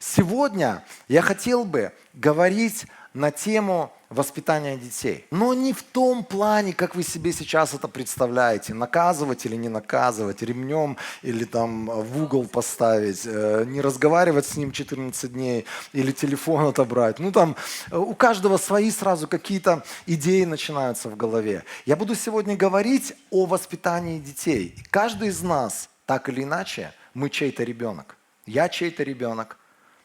Сегодня я хотел бы говорить на тему воспитания детей. Но не в том плане, как вы себе сейчас это представляете. Наказывать или не наказывать, ремнем или там в угол поставить, не разговаривать с ним 14 дней или телефон отобрать. У каждого свои сразу какие-то идеи начинаются в голове. Я буду сегодня говорить о воспитании детей. Каждый из нас, так или иначе, мы чей-то ребенок. Я чей-то ребенок.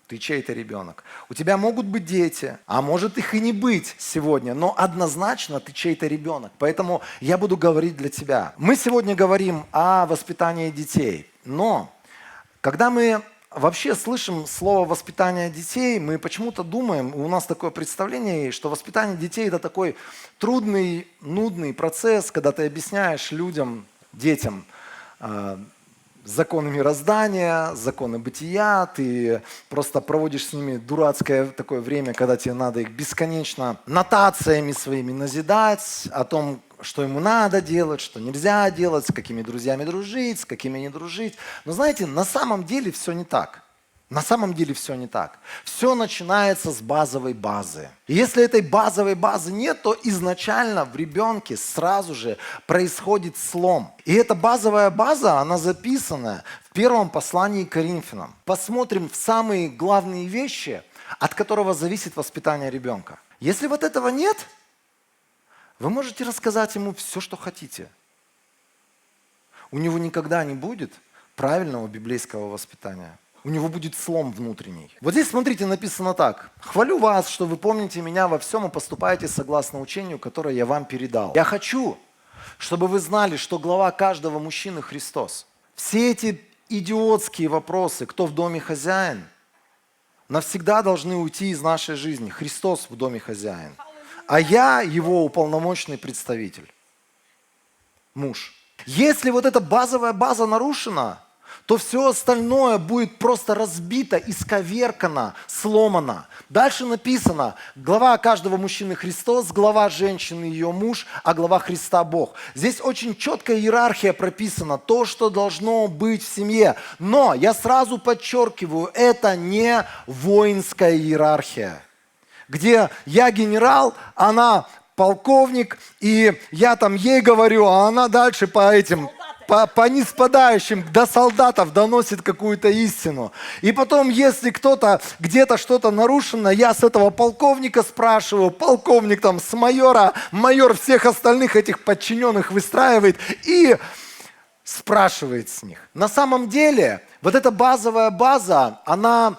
Ты чей-то ребенок. У тебя могут быть дети, а может их и не быть сегодня, но однозначно ты чей-то ребенок. Поэтому я буду говорить для тебя. Мы сегодня говорим о воспитании детей, но когда мы вообще слышим слово «воспитание детей», мы почему-то думаем, у нас такое представление, что воспитание детей – это такой трудный, нудный процесс, когда ты объясняешь людям, детям, законы мироздания, законы бытия, ты просто проводишь с ними дурацкое такое время, когда тебе надо их бесконечно нотациями своими назидать о том, что ему надо делать, что нельзя делать, с какими друзьями дружить, с какими не дружить. Но знаете, на самом деле все не так. На самом деле все не так. Все начинается с базовой базы. И если этой базовой базы нет, то изначально в ребенке сразу же происходит слом. И эта базовая база, она записана в первом послании к Коринфянам. Посмотрим в самые главные вещи, от которого зависит воспитание ребенка. Если вот этого нет, вы можете рассказать ему все, что хотите. У него никогда не будет правильного библейского воспитания. У него будет слом внутренний. Вот здесь, смотрите, написано так. «Хвалю вас, что вы помните меня во всем и поступаете согласно учению, которое я вам передал». Я хочу, чтобы вы знали, что глава каждого мужчины Христос. Все эти идиотские вопросы, кто в доме хозяин, навсегда должны уйти из нашей жизни. Христос в доме хозяин. А я его уполномоченный представитель. Муж. Если вот эта базовая база нарушена, то все остальное будет просто разбито, исковеркано, сломано. Дальше написано, глава каждого мужчины Христос, глава женщины ее муж, а глава Христа Бог. Здесь очень четкая иерархия прописана, то, что должно быть в семье. Но я сразу подчеркиваю, это не воинская иерархия, где я генерал, она полковник, и я там ей говорю, а она дальше по ниспадающим до солдатов доносит какую-то истину. И потом, если кто-то где-то что-то нарушено, я с этого полковника спрашиваю, полковник там с майора, майор всех остальных этих подчиненных выстраивает и спрашивает с них. На самом деле, вот эта базовая база, она,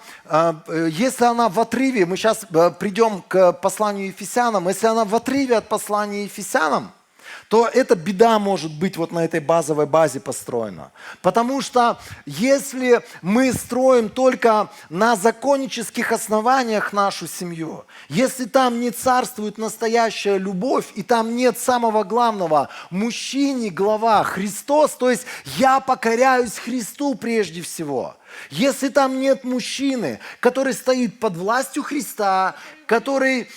если она в отрыве, мы сейчас придем к посланию Ефесянам, если она в отрыве от послания Ефесянам, то эта беда может быть вот на этой базовой базе построена. Потому что если мы строим только на законнических основаниях нашу семью, если там не царствует настоящая любовь, и там нет самого главного, мужчине глава Христос, то есть я покоряюсь Христу прежде всего. Если там нет мужчины, который стоит под властью Христа, который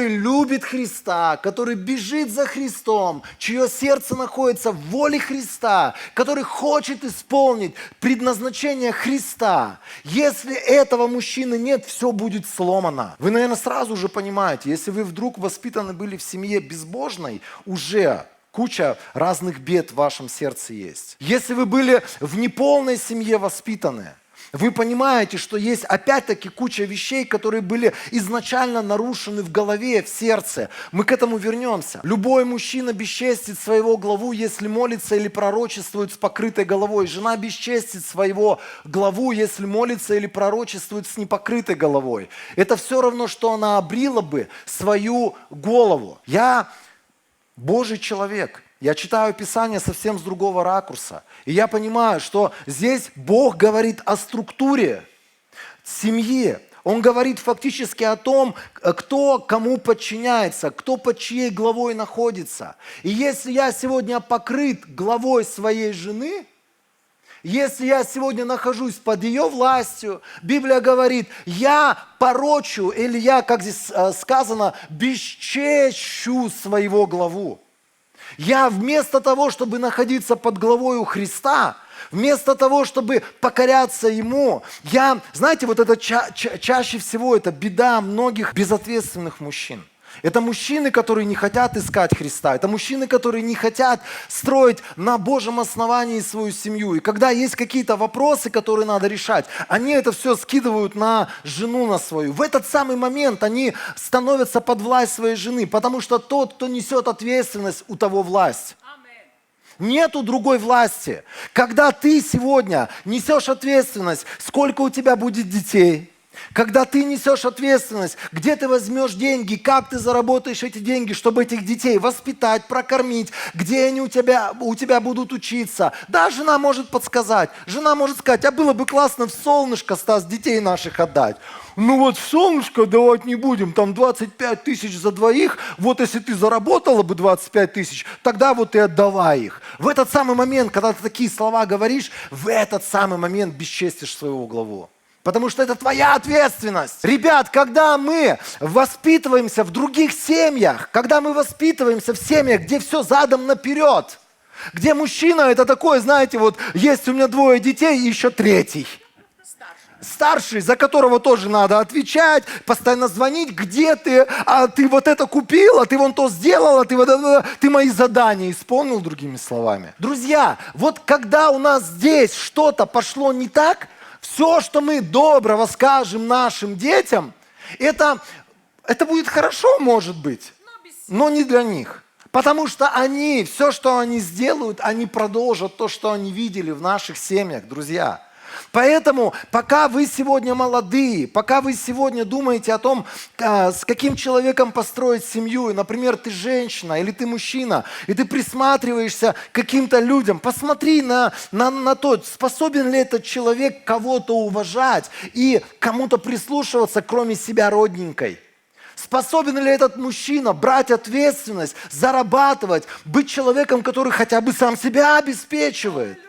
любит Христа, который бежит за Христом, чье сердце находится в воле Христа, который хочет исполнить предназначение Христа. Если этого мужчины нет, все будет сломано. Вы, наверное, сразу же понимаете, если вы вдруг воспитаны были в семье безбожной, уже куча разных бед в вашем сердце есть. Если вы были в неполной семье воспитаны, вы понимаете, что есть опять-таки куча вещей, которые были изначально нарушены в голове, в сердце. Мы к этому вернемся. Любой мужчина бесчестит своего главу, если молится или пророчествует с покрытой головой. Жена бесчестит своего главу, если молится или пророчествует с непокрытой головой. Это все равно, что она обрила бы свою голову. Я Божий человек. Я читаю Писание совсем с другого ракурса. И я понимаю, что здесь Бог говорит о структуре семьи. Он говорит фактически о том, кто кому подчиняется, кто под чьей главой находится. И если я сегодня покрыт главой своей жены, если я сегодня нахожусь под ее властью, Библия говорит, я порочу, или я, как здесь сказано, бесчещу своего главу. Я вместо того, чтобы находиться под главою Христа, Вместо того, чтобы покоряться Ему, знаете, вот это чаще всего это беда многих безответственных мужчин. Это мужчины, которые не хотят искать Христа. Это мужчины, которые не хотят строить на Божьем основании свою семью. И когда есть какие-то вопросы, которые надо решать, они это все скидывают на жену на свою. В этот самый момент они становятся под власть своей жены, потому что тот, кто несет ответственность, у того власть. Нету другой власти. Когда ты сегодня несешь ответственность, сколько у тебя будет детей, когда ты несешь ответственность, где ты возьмешь деньги, как ты заработаешь эти деньги, чтобы этих детей воспитать, прокормить, где они у тебя будут учиться. Да, жена может подсказать. Жена может сказать, а было бы классно в солнышко, Стас, детей наших отдать. Ну вот в солнышко давать не будем, там 25 тысяч за двоих, вот если ты заработала бы 25 тысяч, тогда вот и отдавай их. В этот самый момент, когда ты такие слова говоришь, в этот самый момент бесчестишь своего главу. Потому что это твоя ответственность. Ребят, когда мы воспитываемся в других семьях, когда мы воспитываемся в семьях, где все задом наперед, где мужчина это такой, знаете, вот есть у меня 2 детей и еще 3. Старший, за которого тоже надо отвечать, постоянно звонить, где ты, а ты вот это купил, а ты вон то сделал, а ты мои задания исполнил, другими словами. Друзья, вот когда у нас здесь что-то пошло не так, все, что мы доброго скажем нашим детям, это будет хорошо, может быть, но не для них. Потому что они, все, что они сделают, они продолжат то, что они видели в наших семьях, друзья. Поэтому, пока вы сегодня молодые, пока вы сегодня думаете о том, с каким человеком построить семью, и, например, ты женщина или ты мужчина, и ты присматриваешься к каким-то людям, посмотри на то, способен ли этот человек кого-то уважать и кому-то прислушиваться, кроме себя родненькой. Способен ли этот мужчина брать ответственность, зарабатывать, быть человеком, который хотя бы сам себя обеспечивает?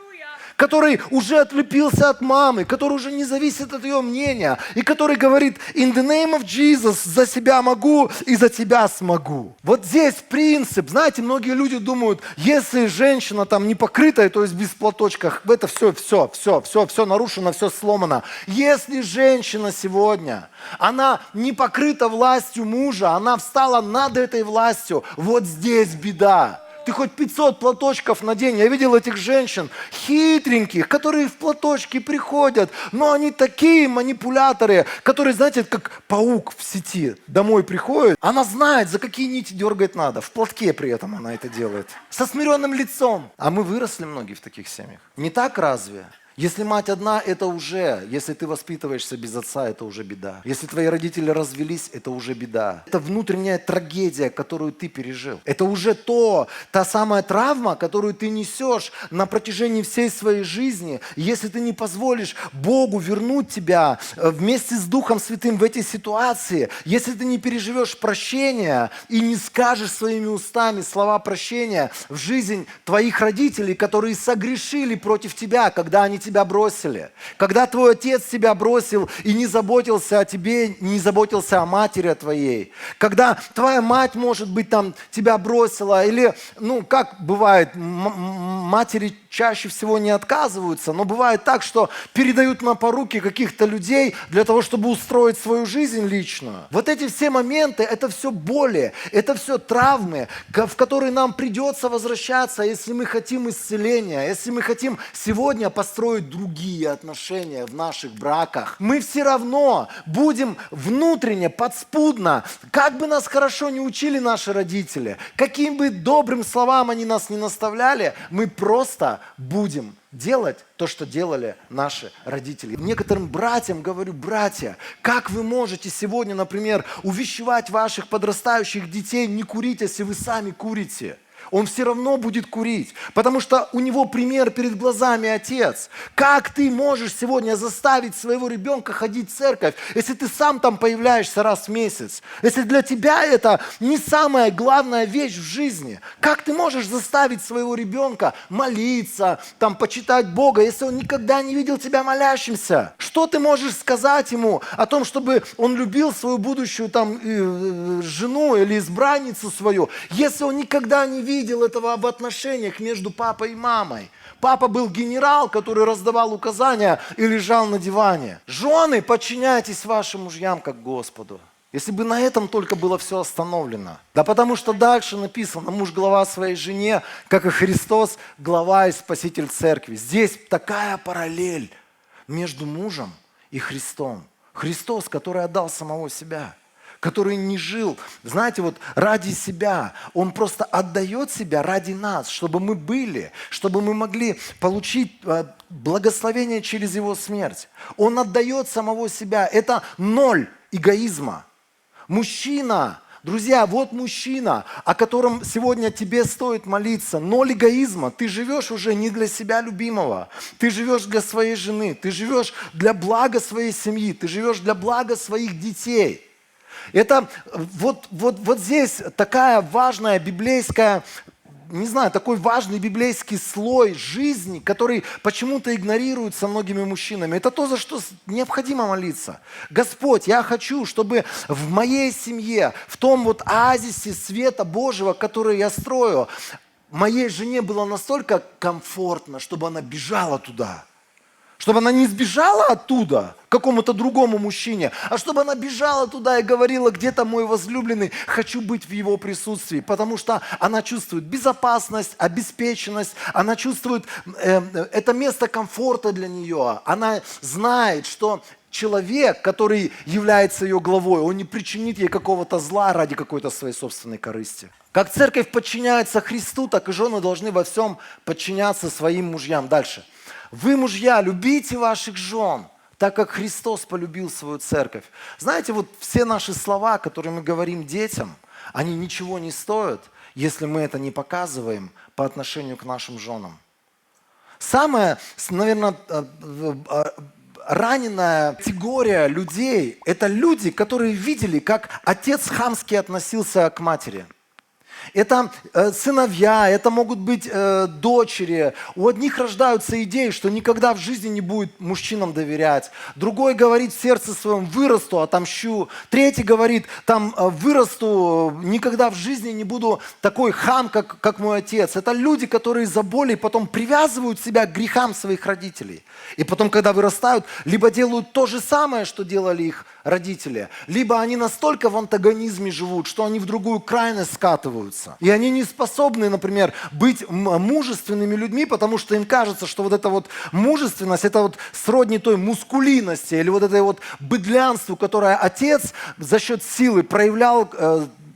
Который уже отлепился от мамы, который уже не зависит от ее мнения, и который говорит, in the name of Jesus, за себя могу и за тебя смогу. Вот здесь принцип, знаете, многие люди думают, если женщина там не покрытая, то есть без платочков, это все нарушено, все сломано. Если женщина сегодня, она не покрыта властью мужа, она встала над этой властью, вот здесь беда. Ты хоть 500 платочков надень. Я видел этих женщин хитреньких, которые в платочки приходят, но они такие манипуляторы, которые, знаете, как паук в сети домой приходит. Она знает, за какие нити дергать надо. В платке при этом она это делает. Со смиренным лицом. А мы выросли многие в таких семьях. Не так разве? Если мать одна, это уже, если ты воспитываешься без отца, это уже беда. Если твои родители развелись, это уже беда. Это внутренняя трагедия, которую ты пережил. Это уже та самая травма, которую ты несешь на протяжении всей своей жизни. Если ты не позволишь Богу вернуть тебя вместе с Духом Святым в эти ситуации, если ты не переживешь прощения и не скажешь своими устами слова прощения в жизнь твоих родителей, которые согрешили против тебя, когда они тебя бросили. Когда твой отец тебя бросил и не заботился о тебе, не заботился о матери твоей. Когда твоя мать, может быть, там тебя бросила. Или, как бывает, матери чаще всего не отказываются, но бывает так, что передают на поруки каких-то людей для того, чтобы устроить свою жизнь личную. Вот эти все моменты, это все боли, это все травмы, в которые нам придется возвращаться, если мы хотим исцеления, если мы хотим сегодня построить другие отношения в наших браках. Мы все равно будем внутренне, подспудно, как бы нас хорошо не учили наши родители, каким бы добрым словам они нас не наставляли, мы просто будем делать то, что делали наши родители. Некоторым братьям говорю, братья, как вы можете сегодня, например, увещевать ваших подрастающих детей не курить, если вы сами курите? Он все равно будет курить, потому что у него пример перед глазами отец. Как ты можешь сегодня заставить своего ребенка ходить в церковь, если ты сам там появляешься раз в месяц? Если для тебя это не самая главная вещь в жизни? Как ты можешь заставить своего ребенка молиться, там, почитать Бога, если он никогда не видел тебя молящимся? Что ты можешь сказать ему о том, чтобы он любил свою будущую там жену или избранницу свою, если он никогда не видел видел этого в отношениях между папой и мамой. Папа был генерал, который раздавал указания и лежал на диване. Жены, подчиняйтесь вашим мужьям как Господу. Если бы на этом только было все остановлено. Да потому что дальше написано, муж глава своей жене, как и Христос, глава и спаситель церкви. Здесь такая параллель между мужем и Христом. Христос, который отдал самого себя, который не жил, знаете, вот ради себя. Он просто отдает себя ради нас, чтобы мы были, чтобы мы могли получить благословение через Его смерть. Он отдает самого себя. Это ноль эгоизма. Мужчина, друзья, вот мужчина, о котором сегодня тебе стоит молиться. Ноль эгоизма. Ты живешь уже не для себя любимого. Ты живешь для своей жены. Ты живешь для блага своей семьи. Ты живешь для блага своих детей. Это вот здесь такая важная библейская, не знаю, такой важный библейский слой жизни, который почему-то игнорируется многими мужчинами. Это то, за что необходимо молиться. Господь, я хочу, чтобы в моей семье, в том вот оазисе света Божьего, который я строю, моей жене было настолько комфортно, чтобы она бежала туда. Чтобы она не сбежала оттуда к какому-то другому мужчине, а чтобы она бежала туда и говорила, где-то мой возлюбленный, хочу быть в его присутствии, потому что она чувствует безопасность, обеспеченность, она чувствует это место комфорта для нее, она знает, что человек, который является ее главой, он не причинит ей какого-то зла ради какой-то своей собственной корысти. Как церковь подчиняется Христу, так и жены должны во всем подчиняться своим мужьям. Дальше. Вы, мужья, любите ваших жен, так как Христос полюбил свою церковь. Знаете, вот все наши слова, которые мы говорим детям, они ничего не стоят, если мы это не показываем по отношению к нашим женам. Самая, наверное, раненая категория людей – это люди, которые видели, как отец хамски относился к матери. Это сыновья, это могут быть дочери. У одних рождаются идеи, что никогда в жизни не будет мужчинам доверять. Другой говорит в сердце своем: вырасту, отомщу. Третий говорит: там вырасту, никогда в жизни не буду такой хам, как мой отец. Это люди, которые из-за боли потом привязывают себя к грехам своих родителей. И потом, когда вырастают, либо делают то же самое, что делали их родители, либо они настолько в антагонизме живут, что они в другую крайность скатываются. И они не способны, например, быть мужественными людьми, потому что им кажется, что вот эта вот мужественность, это вот сродни той мускулинности или вот этой вот быдлянству, которое отец за счет силы проявлял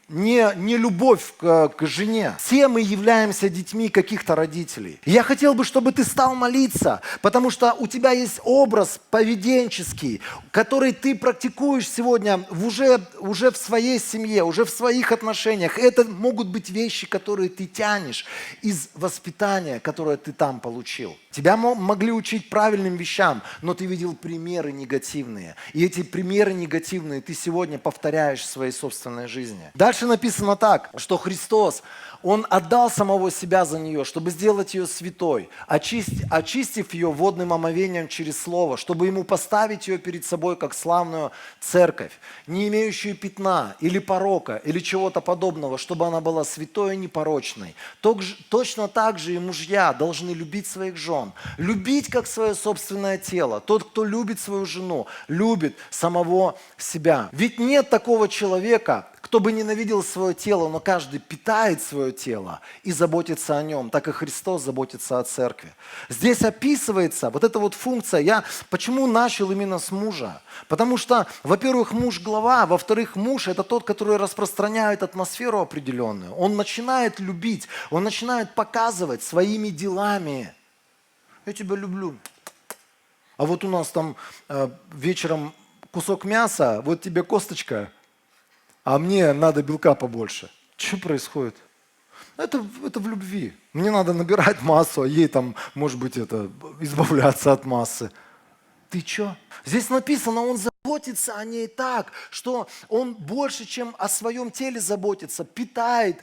не любовь к жене. Все мы являемся детьми каких-то родителей. Я хотел бы, чтобы ты стал молиться, потому что у тебя есть образ поведенческий, который ты практикуешь сегодня уже в своей семье, уже в своих отношениях. Это могут быть вещи, которые ты тянешь из воспитания, которое ты там получил. Тебя могли учить правильным вещам, но ты видел примеры негативные. И эти примеры негативные ты сегодня повторяешь в своей собственной жизни. Дальше написано так, что Христос, Он отдал самого себя за нее, чтобы сделать ее святой, очистив ее водным омовением через Слово, чтобы Ему поставить ее перед собой как славную церковь, не имеющую пятна или порока, или чего-то подобного, чтобы она была святой и непорочной. Точно так же и мужья должны любить своих жен, любить как свое собственное тело. Тот, кто любит свою жену, любит самого себя. Ведь нет такого человека, кто бы ненавидел свое тело, но каждый питает свое тело и заботится о нем, так и Христос заботится о церкви. Здесь описывается вот эта вот функция. Я почему начал именно с мужа? Потому что, во-первых, муж глава, во-вторых, муж это тот, который распространяет атмосферу определенную. Он начинает любить, он начинает показывать своими делами. Я тебя люблю. А вот у нас там вечером кусок мяса, вот тебе косточка, а мне надо белка побольше. Что происходит? Это в любви. Мне надо набирать массу, а ей там, может быть, избавляться от массы. Ты что? Здесь написано, он заботится о ней так, что он больше, чем о своем теле заботится, питает,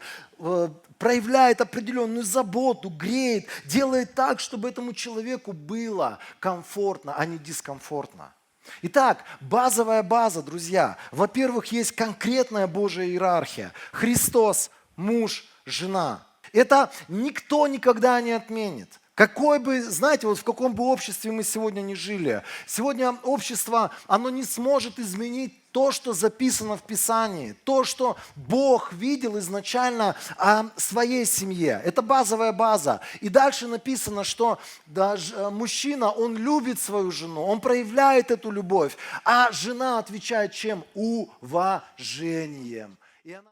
проявляет определенную заботу, греет, делает так, чтобы этому человеку было комфортно, а не дискомфортно. Итак, базовая база, друзья. Во-первых, есть конкретная Божья иерархия. Христос, муж, жена. Это никто никогда не отменит. Какой бы, знаете, вот в каком бы обществе мы сегодня ни жили, сегодня общество, оно не сможет изменить то, что записано в Писании, то, что Бог видел изначально о своей семье. Это базовая база. И дальше написано, что даже мужчина, он любит свою жену, он проявляет эту любовь, а жена отвечает чем? Уважением. И она